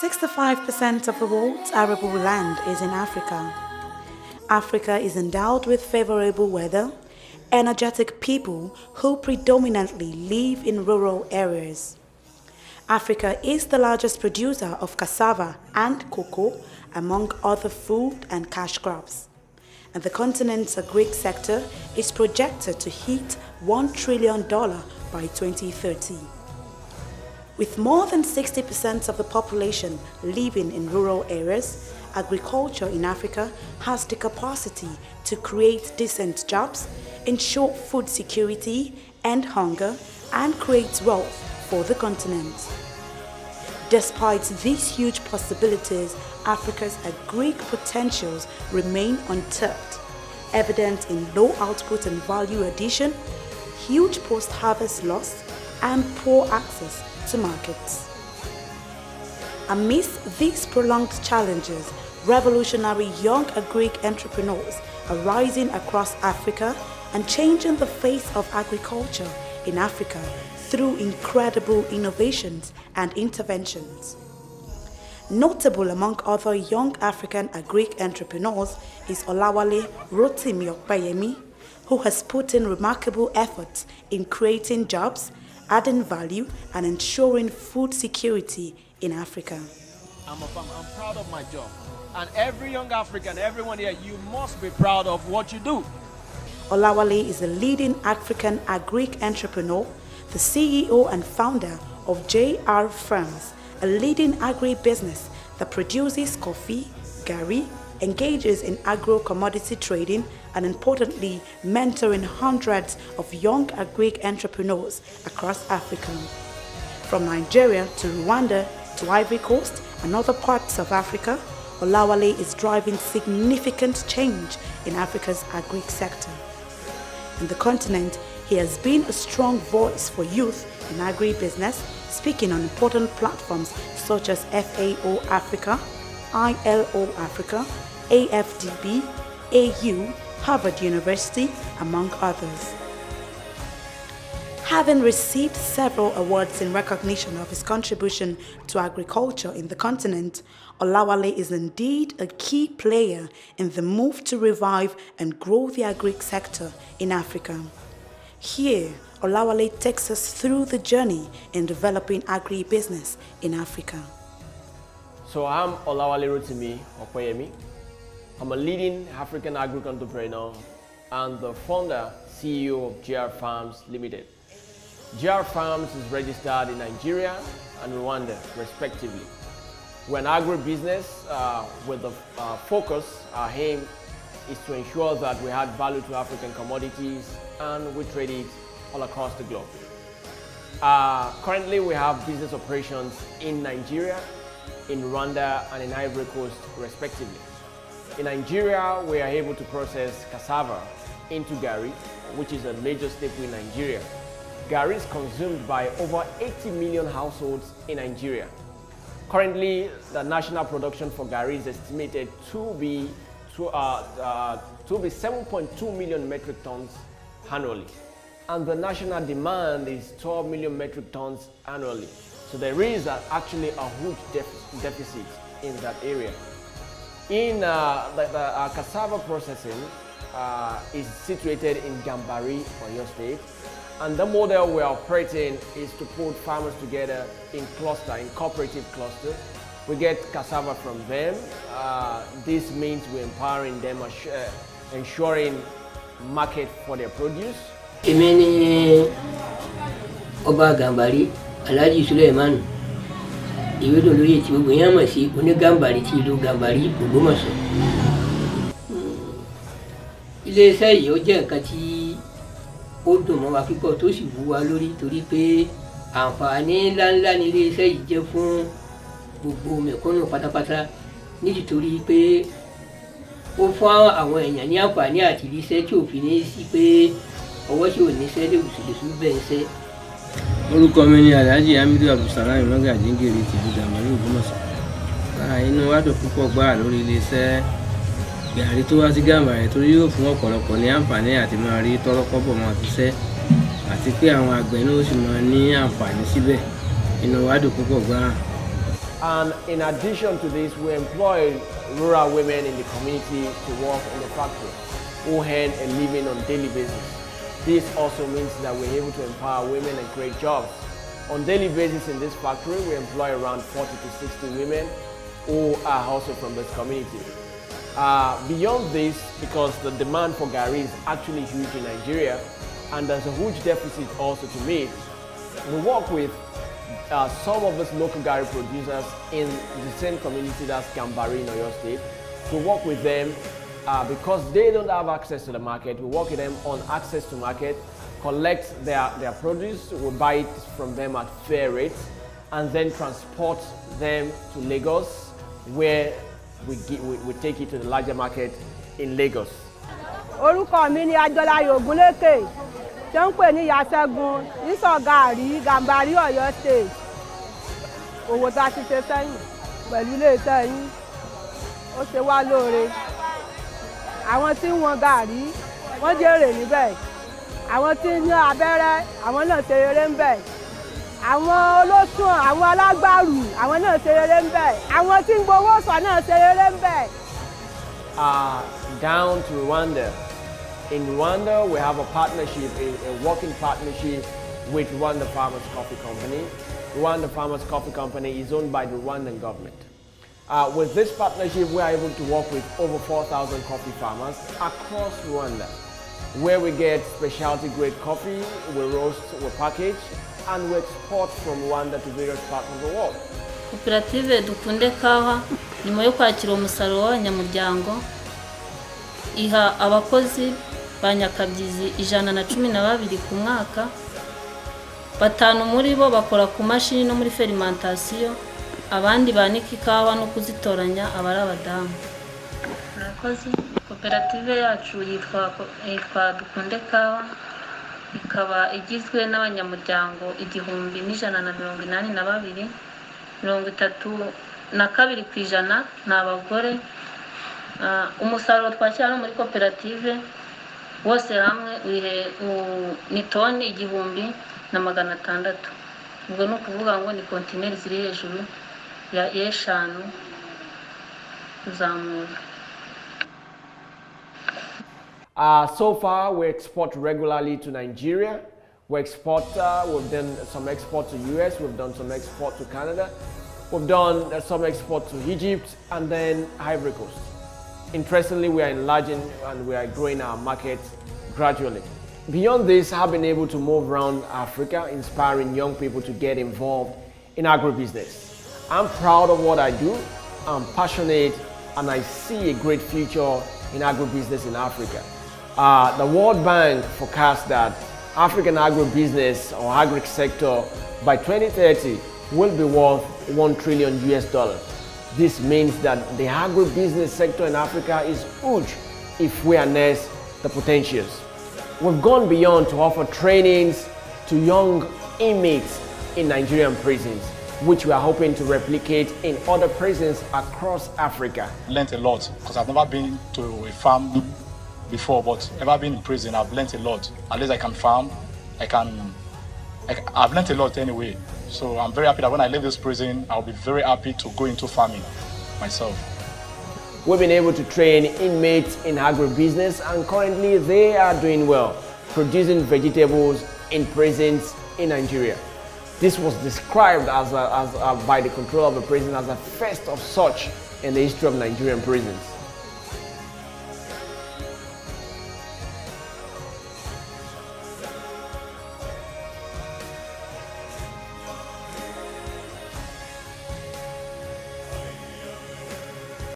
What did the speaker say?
65% of the world's arable land is in Africa. Africa is endowed with favorable weather, energetic people who predominantly live in rural areas. Africa is the largest producer of cassava and cocoa, among other food and cash crops. And the continent's agric sector is projected to hit $1 trillion by 2030. With more than 60% of the population living in rural areas, agriculture in Africa has the capacity to create decent jobs, ensure food security and hunger, and create wealth for the continent. Despite these huge possibilities, Africa's agric potentials remain untapped, evident in low output and value addition, huge post-harvest loss, and poor access to markets. Amidst these prolonged challenges, revolutionary young agric entrepreneurs are rising across Africa and changing the face of agriculture in Africa through incredible innovations and interventions. Notable among other young African agric entrepreneurs is Olawale Is, who has put in remarkable efforts in creating jobs, adding value, and ensuring food security in Africa. I'm proud of my job. And every young African, everyone here, you must be proud of what you do. Olawale is a leading African agric entrepreneur, the CEO and founder of JR Farms, a leading agribusiness that produces coffee, garri, engages in agro-commodity trading, and importantly, mentoring hundreds of young agric entrepreneurs across Africa. From Nigeria to Rwanda to Ivory Coast and other parts of Africa, Olawale is driving significant change in Africa's agric sector. In the continent, he has been a strong voice for youth in agribusiness, speaking on important platforms such as FAO Africa, ILO Africa, AFDB, AU, Harvard University, among others. Having received several awards in recognition of his contribution to agriculture in the continent, Olawale is indeed a key player in the move to revive and grow the agric sector in Africa. Here, Olawale takes us through the journey in developing agribusiness in Africa. So I'm Olawale. I'm a leading African agric entrepreneur and the founder, CEO of JR Farms Limited. JR Farms is registered in Nigeria and Rwanda, respectively. We're an agribusiness with the focus, our aim is to ensure that we add value to African commodities and we trade it all across the globe. Currently, we have business operations in Nigeria, in Rwanda, and in Ivory Coast, respectively. In Nigeria, we are able to process cassava into garri, which is a major staple in Nigeria. Garri is consumed by over 80 million households in Nigeria. Currently, the national production for garri is estimated to be 7.2 million metric tons annually. And the national demand is 12 million metric tons annually. So there is actually a huge deficit in that area. In the cassava processing is situated in Gambari, Oyo State. And the model we're operating is to put farmers together in cooperative clusters. We get cassava from them. This means we're empowering them, ensuring market for their produce. Oba Gambari, Alhaji Suleiman, ìwé tó lóye tí gbogbo yẹn mọ̀ sí onígàmbàrí tí ìlú Gàmbàrí Ògbómọ̀ṣọ́. Iléeṣẹ́ yìí ó jẹ́ nǹkan tí ó dùn mọ́ wa púpọ̀ tó sì wú wa lórí torí pé àǹfààní ńláńlá ni iléeṣẹ́ yìí jẹ́ fún gbogbo mẹ̀kúnnù pátápátá nítorí pé ó fún àwọn èèyàn ní àǹfààní àti iléeṣẹ́ tí ò fi ní sí pé ọwọ́ tí ò ní sẹ́ lèwùsùlùsù bẹ́ẹ̀ ń sẹ́. Orúkọ mi ni Alhaji Hamidu Abdulsalam Mọ́gàjíngèrè ti ìlú Gàmbàrí Ògbómọ̀ṣọ́. Inú wa dùn púpọ̀ gbáà lórí iléeṣẹ́ gàrí tó wá sí Gàmbàrí torí yóò fún ọ̀pọ̀lọpọ̀ ní àǹfààní àti máa rí tọ́rọ́kọ́bọ̀ máa fi ṣẹ́ àti pé àwọn àgbẹ̀ náà ó sì máa ní àǹfààní síbẹ̀. Inú wa dùn púpọ̀ gbáà And in addition to this, we employ rural women in the community to work in the factory who earn a living on a daily basis. This also means that we're able to empower women and create jobs. On a daily basis in this factory, we employ around 40 to 60 women who are also from this community. Beyond this, because the demand for gari is actually huge in Nigeria, and there's a huge deficit also to meet, we work with some of these local gari producers in the same community that's Gambari in Oyo State. We work with them because they don't have access to the market. We work with them on access to market, collect their produce, we buy it from them at fair rates, and then transport them to Lagos, where we take it to the larger market in Lagos. Orúkọ mi ni Ajọláyé Ògúnlékè, tí ń pè ní Ìyá Ṣẹ́gun, ìsọ̀ gàrí Gàmbàrí Ọ̀yọ́ State. Owó tá a ti ṣe sẹ́yìn pẹ̀lú ilé-iṣẹ́ yín, ó ṣe wá lóore. Àwọn tí ń wọn gàrí, wọ́n jèrè níbẹ̀. Àwọn tí ń yan abẹ́rẹ́, àwọn náà ṣe rere níbẹ̀. Àwọn olóṣùn, àwọn alágbàrù, àwọn náà ṣe rere níbẹ̀. Àwọn tí ń gbowó sọ náà ṣe rere níbẹ̀. Down to Rwanda. In Rwanda, we have a partnership, a working partnership with Rwanda Farmers Coffee Company. Rwanda Farmers Coffee Company is owned by the Rwandan government. With this partnership, we are able to work with over 4,000 coffee farmers across Rwanda, where we get specialty grade coffee, we roast, we package, and we export from Rwanda to various parts of the world. Koperative Dukunde Kawa nyuma yo kwakira umusaruro w'abanyamuryango iha abakozi ba Nyakabyizi 112 ku mwaka, 5 muri bo bakora ku mashini no muri fermentation, abandi banika ikawa no kuzitoranya abari abadamu. Murakoze. Koperative yacu yitwa Dukunde Kawa, ikaba igizwe n'abanyamuryango 1,182, 32% ni abagore. Umusaruro twakira muri koperative wose hamwe ni toni 1,600. Ubwo ni ukuvuga ngo ni kontineri ziri hejuru ya 5 kuzamura. So far, we export regularly to Nigeria. We export, we've done some export to US, we've done some export to Canada, we've done some export to Egypt, and then Ivory Coast. Interestingly, we are enlarging and we are growing our market gradually. Beyond this, I've been able to move around Africa, inspiring young people to get involved in agribusiness. I'm proud of what I do, I'm passionate, and I see a great future in agribusiness in Africa. The World Bank forecasts that African agribusiness or agric sector by 2030 will be worth $1 trillion. This means that the agribusiness sector in Africa is huge if we harness the potentials. We've gone beyond to offer trainings to young inmates in Nigerian prisons, which we are hoping to replicate in other prisons across Africa. I learned a lot because I've never been to a farm before, but ever been in prison, I've learned a lot. At least I can farm, I've learned a lot anyway. So I'm very happy that when I leave this prison, I'll be very happy to go into farming myself. We've been able to train inmates in agribusiness, and currently they are doing well, producing vegetables in prisons in Nigeria. This was described by the controller of the prison as the first of such in the history of Nigerian prisons.